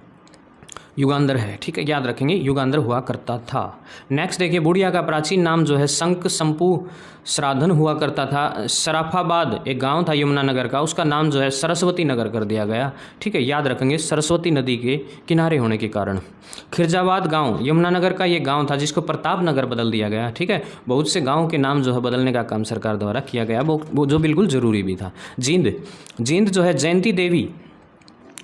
युगांधर है, ठीक है, याद रखेंगे, युगांधर हुआ करता था। नेक्स्ट देखिए, बुढ़िया का प्राचीन नाम जो है शंख संपू श्राधन हुआ करता था। शराफाबाद एक गांव था यमुनानगर का, उसका नाम जो है सरस्वती नगर कर दिया गया, ठीक है, याद रखेंगे, सरस्वती नदी के किनारे होने के कारण। खिरजाबाद गांव यमुनानगर का ये गांव था जिसको प्रताप नगर बदल दिया गया, ठीक है। बहुत से गाँव के नाम जो है बदलने का काम सरकार द्वारा किया गया, वो जो बिल्कुल ज़रूरी भी था। जींद जो है जयंती देवी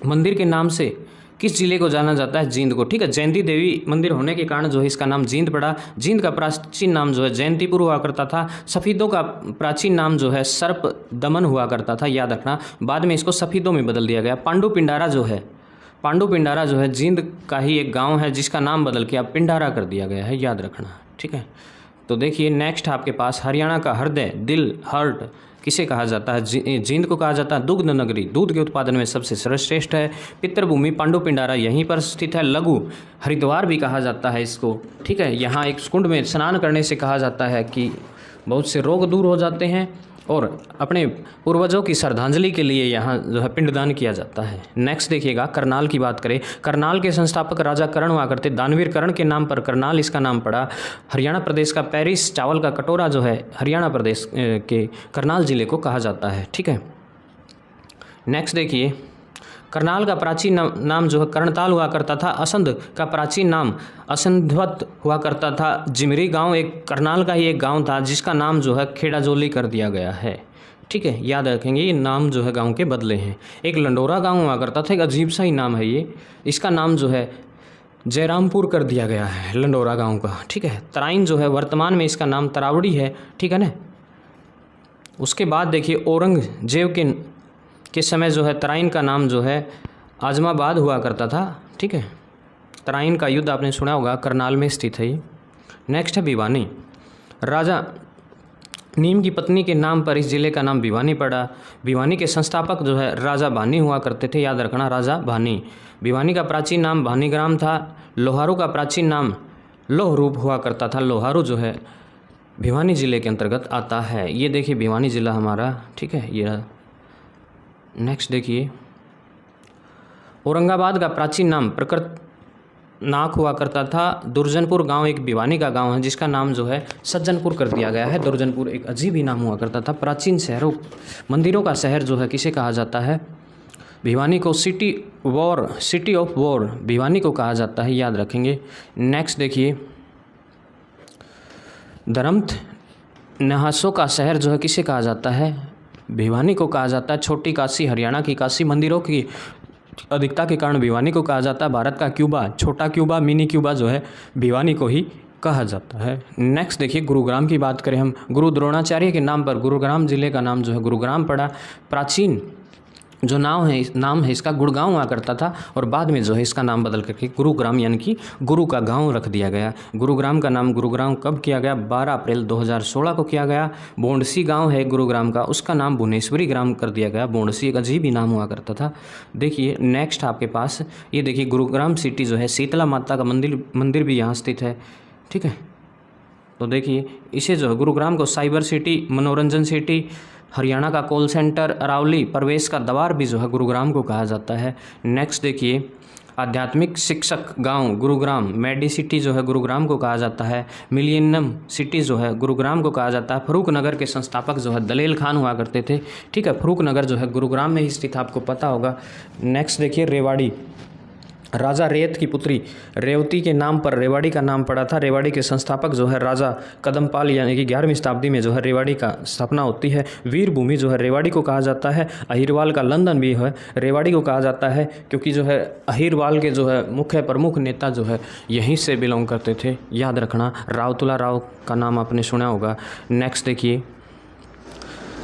मंदिर के नाम से किस जिले को जाना जाता है? जींद को, ठीक है। जयंती देवी मंदिर होने के कारण जो है इसका नाम जींद पड़ा। जींद का प्राचीन नाम जो है जयंतीपुर हुआ करता था। सफ़ीदों का प्राचीन नाम जो है सर्प दमन हुआ करता था, याद रखना। बाद में इसको सफ़ीदों में बदल दिया गया। पांडु पिंडारा जो है जींद का ही एक गाँव है जिसका नाम बदल के अब पिंडारा कर दिया गया है, याद रखना, ठीक है। तो देखिए नेक्स्ट आपके पास हरियाणा का हृदय, दिल, हार्ट किसे कहा जाता है? जींद को कहा जाता है। दुग्ध नगरी दूध के उत्पादन में सबसे सर्वश्रेष्ठ है। पितृभूमि पांडु पिंडारा यहीं पर स्थित है। लघु हरिद्वार भी कहा जाता है इसको, ठीक है। यहाँ एक कुंड में स्नान करने से कहा जाता है कि बहुत से रोग दूर हो जाते हैं और अपने पूर्वजों की श्रद्धांजलि के लिए यहाँ जो है पिंडदान किया जाता है। नेक्स्ट देखिएगा, करनाल की बात करें। करनाल के संस्थापक राजा कर्ण हुआ करते। दानवीर कर्ण के नाम पर करनाल इसका नाम पड़ा। हरियाणा प्रदेश का पेरिस चावल का कटोरा जो है हरियाणा प्रदेश के करनाल जिले को कहा जाता है, ठीक है। नेक्स्ट देखिए, करनाल का प्राचीन नाम जो है कर्णताल हुआ करता था। असंध का प्राचीन नाम असंधवत हुआ करता था। जिमरी गांव एक करनाल का ही एक गांव था जिसका नाम जो है खेड़ाजोली कर दिया गया है, ठीक है, याद रखेंगे, ये नाम जो है गांव के बदले हैं। एक लंडोरा गांव हुआ करता था, एक अजीब सा ही नाम है ये, इसका नाम जो है जयरामपुर कर दिया गया है लंडोरा गाँव का, ठीक है। तराइन जो है वर्तमान में इसका नाम तरावड़ी है, ठीक है ना। उसके बाद देखिए औरंगजेब के समय जो है तराइन का नाम जो है आजमाबाद हुआ करता था, ठीक है। तराइन का युद्ध आपने सुना होगा, करनाल में स्थित है ये। नेक्स्ट है भिवानी। राजा नीम की पत्नी के नाम पर इस जिले का नाम भिवानी पड़ा। भिवानी के संस्थापक जो है राजा भानी हुआ करते थे, याद रखना, राजा भानी। भिवानी का प्राचीन नाम भानीग्राम था। लोहारू का प्राचीन नाम लोहरूप हुआ करता था। लोहारू जो है भिवानी जिले के अंतर्गत आता है। ये देखिए भिवानी जिला हमारा, ठीक है, ये। नेक्स्ट देखिए, औरंगाबाद का प्राचीन नाम प्रकृत नाक हुआ करता था। दुर्जनपुर गांव एक भिवानी का गांव है जिसका नाम जो है सज्जनपुर कर दिया गया है। दुर्जनपुर एक अजीब ही नाम हुआ करता था। प्राचीन शहरों मंदिरों का शहर जो है किसे कहा जाता है? भिवानी को सिटी ऑफ वॉर भिवानी को कहा जाता है, याद रखेंगे। नेक्स्ट देखिए, धर्मथ न्यासों का शहर जो है किसे कहा जाता है? भिवानी को कहा जाता है। छोटी काशी हरियाणा की काशी, मंदिरों की अधिकता के कारण भिवानी को कहा जाता है। भारत का क्यूबा, छोटा क्यूबा, मिनी क्यूबा जो है भिवानी को ही कहा जाता है। नेक्स्ट देखिए, गुरुग्राम की बात करें हम। गुरु द्रोणाचार्य के नाम पर गुरुग्राम जिले का नाम जो है गुरुग्राम पड़ा। प्राचीन जो नाम है इसका गुड़गांव हुआ करता था और बाद में जो है इसका नाम बदल करके गुरुग्राम यानी कि गुरु का गांव रख दिया गया। गुरुग्राम का नाम गुरुग्राम कब किया गया? 12 अप्रैल 2016 को किया गया। बोंडसी गांव है गुरुग्राम का, उसका नाम भुवनेश्वरी ग्राम कर दिया गया। बोंडसी एक अजीब ही नाम हुआ करता था। देखिए नेक्स्ट आपके पास ये देखिए, गुरुग्राम सिटी जो है शीतला माता का मंदिर भी यहाँ स्थित है, ठीक है। तो देखिए इसे जो है गुरुग्राम को साइबर सिटी, मनोरंजन सिटी, हरियाणा का कॉल सेंटर, अरावली प्रवेश का द्वार भी जो है गुरुग्राम को कहा जाता है। नेक्स्ट देखिए, आध्यात्मिक शिक्षक गांव गुरुग्राम, मेडी सिटी जो है गुरुग्राम को कहा जाता है। मिलियनम सिटी जो है गुरुग्राम को कहा जाता है। फरूक नगर के संस्थापक जो है दलेल खान हुआ करते थे, ठीक है। फरूक नगर जो है गुरुग्राम में ही स्थित, आपको पता होगा। नेक्स्ट देखिए, रेवाड़ी। राजा रेत की पुत्री रेवती के नाम पर रेवाड़ी का नाम पड़ा था। रेवाड़ी के संस्थापक जो है राजा कदमपाल यानी कि 11वीं शताब्दी में जो है रेवाड़ी का स्थापना होती है। वीर भूमि जो है रेवाड़ी को कहा जाता है। अहिरवाल का लंदन भी है रेवाड़ी को कहा जाता है, क्योंकि जो है अहिरवाल के जो है मुख्य प्रमुख नेता जो है यहीं से बिलोंग करते थे, याद रखना। रावतुला राव का नाम आपने सुना होगा। नेक्स्ट देखिए,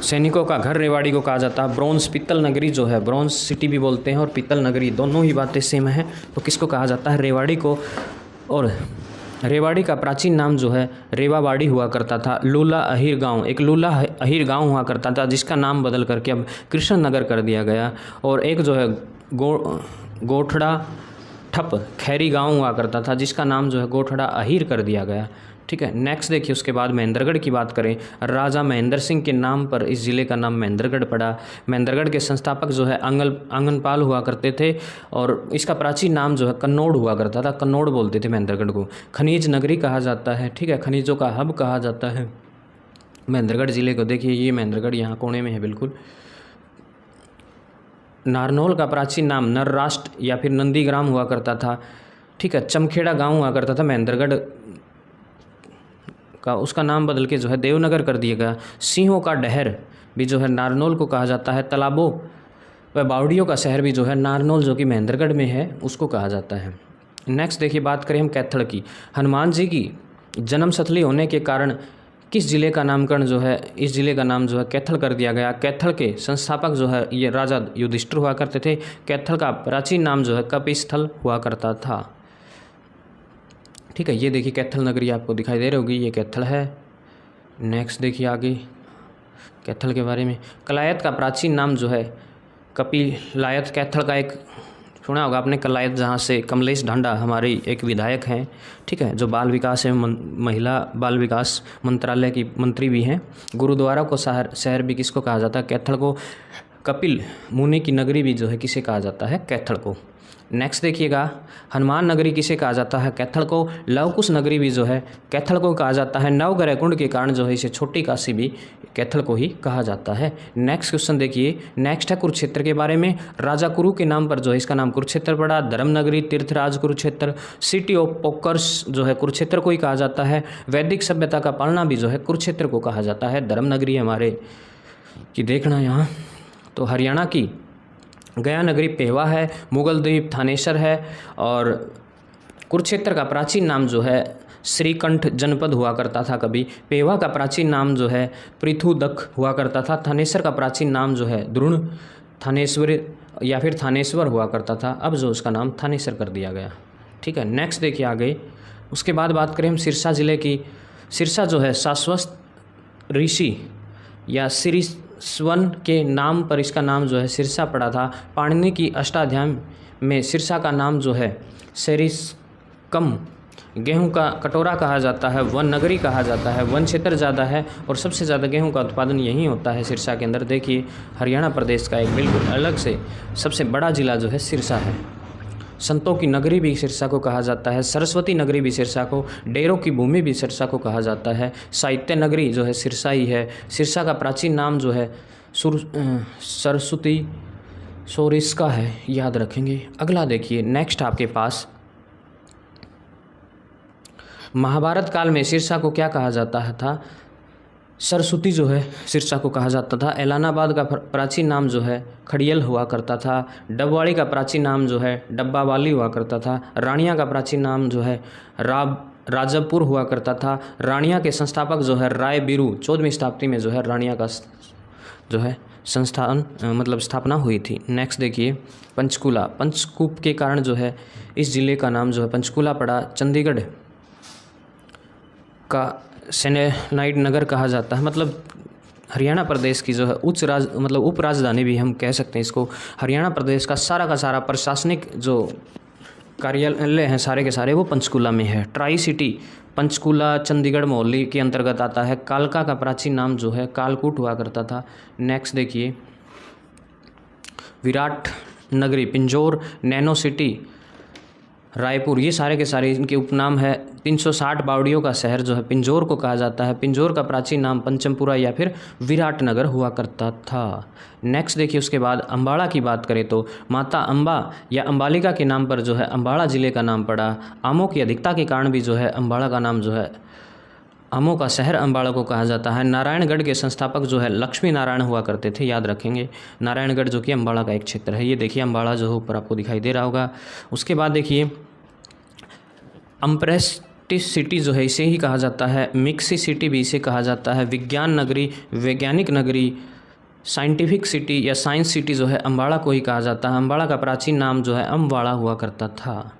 सैनिकों का घर रेवाड़ी को कहा जाता है। ब्रॉन्ज पीतल नगरी जो है, ब्रॉन्ज सिटी भी बोलते हैं और पीतल नगरी, दोनों ही बातें सेम हैं। तो किसको कहा जाता है? रेवाड़ी को। और रेवाड़ी का प्राचीन नाम जो है रेवाबाड़ी हुआ करता था। लूला अहीर गांव, एक लूला अहीर गांव हुआ करता था जिसका नाम बदल करके अब कृष्ण नगर कर दिया गया। और एक जो है गोठड़ा ठप खैरी गांव हुआ करता था जिसका नाम जो है गोठड़ा अहीर कर दिया गया। ठीक है, नेक्स्ट देखिए उसके बाद महेंद्रगढ़ की बात करें। राजा महेंद्र सिंह के नाम पर इस ज़िले का नाम महेंद्रगढ़ पड़ा। महेंद्रगढ़ के संस्थापक जो है आंगनपाल हुआ करते थे और इसका प्राचीन नाम जो है कन्नौड़ हुआ करता था। कन्नौड़ बोलते थे महेंद्रगढ़ को। खनिज नगरी कहा जाता है। ठीक है, खनिजों का हब कहा जाता है महेंद्रगढ़ ज़िले को। देखिए ये महेंद्रगढ़ यहाँ कोने में है बिल्कुल। नारनौल का प्राचीन नाम नरराष्ट्र या फिर नंदीग्राम हुआ करता था। ठीक है, चमखेड़ा गांव हुआ करता था महेंद्रगढ़ का, उसका नाम बदल के जो है देवनगर कर दिया गया। सिंहों का डहर भी जो है नारनौल को कहा जाता है। तालाबों व बावड़ियों का शहर भी जो है नारनौल जो कि महेंद्रगढ़ में है उसको कहा जाता है। नेक्स्ट देखिए बात करें हम कैथल की। हनुमान जी की जन्मस्थली होने के कारण किस जिले का नामकरण जो है, इस जिले का नाम जो है कैथल कर दिया गया। कैथल के संस्थापक जो है ये राजा युधिष्ठिर हुआ करते थे। कैथल का प्राचीन नाम जो है कपिस्थल हुआ करता था। ठीक है, ये देखिए कैथल नगरी आपको दिखाई दे रही होगी, ये कैथल है। नेक्स्ट देखिए आगे कैथल के बारे में। कलायत का प्राचीन नाम जो है कपिलायत। कैथल का एक सुना होगा आपने कलायत, जहाँ से कमलेश ढांडा हमारे एक विधायक हैं। ठीक है, जो बाल विकास एवं महिला बाल विकास मंत्रालय की मंत्री भी हैं। गुरुद्वारा को शहर भी किसको कहा जाता है, कैथल को। कपिल मुनि की नगरी भी जो है किसे कहा जाता है, कैथल को। नेक्स्ट देखिएगा हनुमान नगरी किसे कहा जाता है, कैथल को। लवकुश नगरी भी जो है कैथल को कहा जाता है। नवग्रह कुंड के कारण जो है इसे छोटी काशी भी कैथल को ही कहा जाता है। नेक्स्ट क्वेश्चन देखिए, नेक्स्ट है कुरुक्षेत्र के बारे में। राजा कुरु के नाम पर जो है इसका नाम कुरुक्षेत्र पड़ा। धर्म नगरी तीर्थराज कुरुक्षेत्र। सिटी ऑफ पोकर्स जो है कुरुक्षेत्र को ही कहा जाता है। वैदिक सभ्यता का पालना भी जो है कुरुक्षेत्र को कहा जाता है। धर्म नगरी हमारे की देखना यहाँ तो हरियाणा की गया नगरी पेवा है। मुगल द्वीप थानेसर है। और कुरुक्षेत्र का प्राचीन नाम जो है श्रीकंठ जनपद हुआ करता था कभी। पेवा का प्राचीन नाम जो है पृथुदक हुआ करता था। थानेसर का प्राचीन नाम जो है द्रोण थानेश्वर या फिर थानेश्वर हुआ करता था। अब जो उसका नाम थानेसर कर दिया गया। ठीक है, नेक्स्ट देखिए आगे उसके बाद बात करें हम सिरसा ज़िले की। सिरसा जो है शाश्वत ऋषि या सिरिस्वन के नाम पर इसका नाम जो है सिरसा पड़ा था। पाणिनि की अष्टाध्यायी में सिरसा का नाम जो है सेरिस्कम। गेहूं का कटोरा कहा जाता है। वन नगरी कहा जाता है। वन क्षेत्र ज़्यादा है और सबसे ज़्यादा गेहूं का उत्पादन यहीं होता है सिरसा के अंदर। देखिए हरियाणा प्रदेश का एक बिल्कुल अलग से सबसे बड़ा ज़िला जो है सिरसा है। संतों की नगरी भी सिरसा को कहा जाता है। सरस्वती नगरी भी सिरसा को। डेरों की भूमि भी सिरसा को कहा जाता है। साहित्य नगरी जो है सिरसा ही है। सिरसा का प्राचीन नाम जो है सरस्वती सोरिस्का है, याद रखेंगे। अगला देखिए नेक्स्ट आपके पास महाभारत काल में सिरसा को क्या कहा जाता था, सरस्वती जो है सिरसा को कहा जाता था। एलानाबाद का प्राचीन नाम जो है खड़ियल हुआ करता था। डबवाड़ी का प्राचीन नाम जो है डब्बावाली हुआ करता था। रानिया का प्राचीन नाम जो है राजपुर हुआ करता था। रानिया के संस्थापक जो है राय बिरू 14वीं शताब्दी में जो है रानिया का जो है स्थापना हुई थी। नेक्स्ट देखिए पंचकूला। पंचकूप के कारण जो है इस जिले का नाम जो है पंचकूला पड़ा। चंडीगढ़ का सेनेलाइट नगर कहा जाता है। मतलब हरियाणा प्रदेश की जो है उप राजधानी भी हम कह सकते हैं इसको। हरियाणा प्रदेश का सारा प्रशासनिक जो कार्यालय हैं सारे के सारे वो पंचकूला में है। ट्राई सिटी पंचकूला चंडीगढ़ मोहाली के अंतर्गत आता है। कालका का प्राचीन नाम जो है कालकूट हुआ करता था। नेक्स्ट देखिए विराट नगरी पिंजौर, नैनो सिटी रायपुर, ये सारे के सारे इनके उपनाम है। 360 बावड़ियों का शहर जो है पिंजौर को कहा जाता है। पिंजौर का प्राचीन नाम पंचमपुरा या फिर विराट नगर हुआ करता था। नेक्स्ट देखिए उसके बाद अम्बाड़ा की बात करें तो माता अम्बा या अम्बालिका के नाम पर जो है अम्बाड़ा ज़िले का नाम पड़ा। आमों की अधिकता के कारण भी जो है अम्बाड़ा का नाम जो है आमों का शहर अम्बाड़ा को कहा जाता है। नारायणगढ़ के संस्थापक जो है लक्ष्मी नारायण हुआ करते थे, याद रखेंगे। नारायणगढ़ जो कि अम्बाड़ा का एक क्षेत्र है। ये देखिए अम्बाड़ा जो है ऊपर आपको दिखाई दे रहा होगा। उसके बाद देखिए अम्प्रेस्टिस सिटी जो है इसे ही कहा जाता है। मिक्सी सिटी भी इसे कहा जाता है। विज्ञान नगरी, वैज्ञानिक नगरी, साइंटिफिक सिटी या साइंस सिटी जो है अम्बाड़ा को ही कहा जाता है। अम्बाड़ा का प्राचीन नाम जो है अम्बाड़ा हुआ करता था।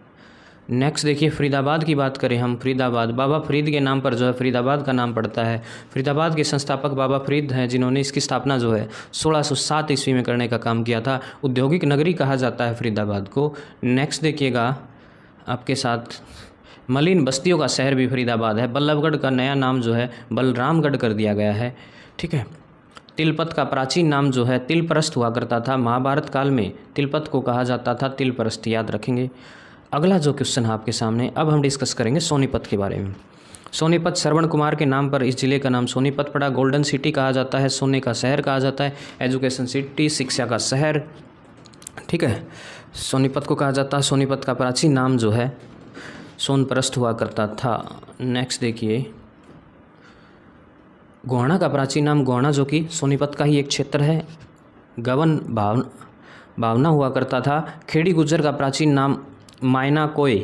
नेक्स्ट देखिए फरीदाबाद की बात करें हम, फरीदाबाद बाबा फरीद के नाम पर जो है फरीदाबाद का नाम पड़ता है। फरीदाबाद के संस्थापक बाबा फरीद हैं, जिन्होंने इसकी स्थापना जो है 1607 ईस्वी में करने का काम किया था। औद्योगिक नगरी कहा जाता है फरीदाबाद को। नेक्स्ट देखिएगा आपके साथ मलिन बस्तियों का शहर भी फरीदाबाद है। बल्लभगढ़ का नया नाम जो है बलरामगढ़ कर दिया गया है, ठीक है। तिलपत का प्राचीन नाम जो है तिलपरस्त हुआ करता था। महाभारत काल में तिलपत को कहा जाता था तिलपरस्त, याद रखेंगे। अगला जो क्वेश्चन है आपके सामने, अब हम डिस्कस करेंगे सोनीपत के बारे में। सोनीपत श्रवण कुमार के नाम पर इस जिले का नाम सोनीपत पड़ा। गोल्डन सिटी कहा जाता है, सोने का शहर कहा जाता है, एजुकेशन सिटी शिक्षा का शहर, ठीक है। सोनीपत को कहा जाता है। सोनीपत का प्राचीन नाम जो है सोनप्रस्थ हुआ करता था। नेक्स्ट देखिए गोहाना का प्राचीन नाम गोहाना, जो कि सोनीपत का ही एक क्षेत्र है, गवन भावना हुआ करता था। खेड़ी गुज्जर का प्राचीन नाम मायना कोय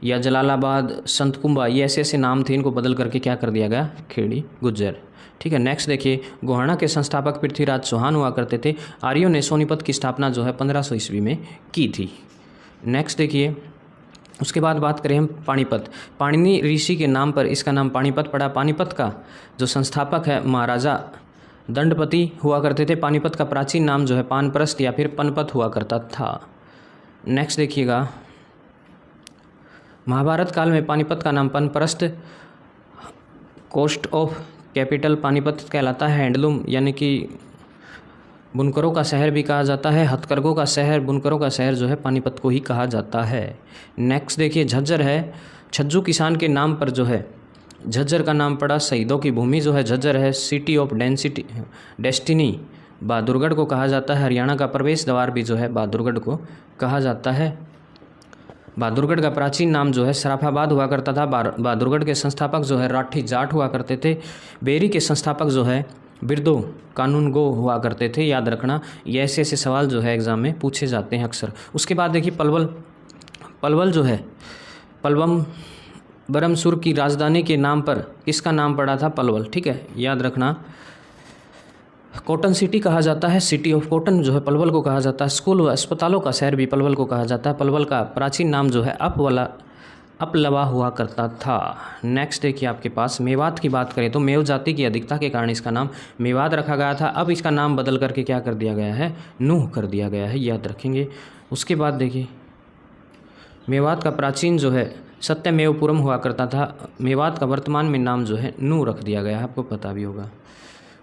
या जलालाबाद संतकुंबा, ये ऐसे ऐसे नाम थे, इनको बदल करके क्या कर दिया गया, खेड़ी गुज्जर, ठीक है। नेक्स्ट देखिए गोहाना के संस्थापक पृथ्वीराज चौहान हुआ करते थे। आर्यों ने सोनीपत की स्थापना जो है 1500 ईस्वी में की थी। नेक्स्ट देखिए उसके बाद बात करें हम पानीपत। पाणिनि ऋषि के नाम पर इसका नाम पानीपत पड़ा। पानीपत का जो संस्थापक है महाराजा दंडपति हुआ करते थे। पानीपत का प्राचीन नाम जो है पानप्रस्थ या फिर पनपत हुआ करता था। नेक्स्ट देखिएगा महाभारत काल में पानीपत का नाम पनप्रस्थ, कोस्ट ऑफ कैपिटल पानीपत कहलाता है। हैंडलूम यानी कि बुनकरों का शहर भी कहा जाता है। हथकरघों का शहर, बुनकरों का शहर जो है पानीपत को ही कहा जाता है। नेक्स्ट देखिए झज्जर है। छज्जू किसान के नाम पर जो है झज्जर का नाम पड़ा। शहीदों की भूमि जो है झज्जर है। सिटी ऑफ डेस्टिनी बहादुरगढ़ को कहा जाता है। हरियाणा का प्रवेश द्वार भी जो है बहादुरगढ़ को कहा जाता है। बहादुरगढ़ का प्राचीन नाम जो है सराफाबाद हुआ करता था। बहादुरगढ़ के संस्थापक जो है राठी जाट हुआ करते थे। बेरी के संस्थापक जो है बिरदो कानून गो हुआ करते थे, याद रखना। ये ऐसे ऐसे सवाल जो है एग्ज़ाम में पूछे जाते हैं अक्सर। उसके बाद देखिए पलवल जो है पलवम बरमसुर की राजधानी के नाम पर किसका नाम पड़ा था, पलवल, ठीक है, याद रखना। कॉटन सिटी कहा जाता है। सिटी ऑफ कॉटन जो है पलवल को कहा जाता है। स्कूल व अस्पतालों का शहर भी पलवल को कहा जाता है। पलवल का प्राचीन नाम जो है अपलवा हुआ करता था। नेक्स्ट देखिए आपके पास मेवात की बात करें तो मेव जाति की अधिकता के कारण इसका नाम मेवात रखा गया था। अब इसका नाम बदल करके क्या कर दिया गया है, नूह कर दिया गया है, याद रखेंगे। उसके बाद देखिए मेवात का प्राचीन जो है सत्यमेवपुरम हुआ करता था। मेवात का वर्तमान में नाम जो है नूह रख दिया गया है, आपको पता भी होगा,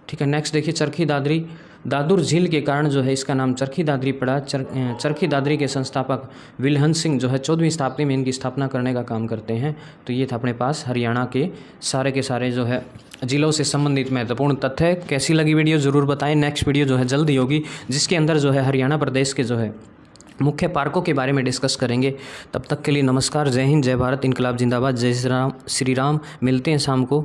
ठीक है। नेक्स्ट देखिए चरखी दादरी। दादुर झील के कारण जो है इसका नाम चरखी दादरी पड़ा। चरखी दादरी के संस्थापक विल्हन सिंह जो है 14वीं शताब्दी में इनकी स्थापना करने का काम करते हैं। तो ये था अपने पास हरियाणा के सारे जो है जिलों से संबंधित महत्वपूर्ण तथ्य। कैसी लगी वीडियो ज़रूर बताएं। नेक्स्ट वीडियो जो है जल्दी होगी, जिसके अंदर जो है हरियाणा प्रदेश के जो है मुख्य पार्कों के बारे में डिस्कस करेंगे। तब तक के लिए नमस्कार, जय हिंद, जय भारत, इनकलाब जिंदाबाद, जय श्री राम। मिलते हैं शाम को।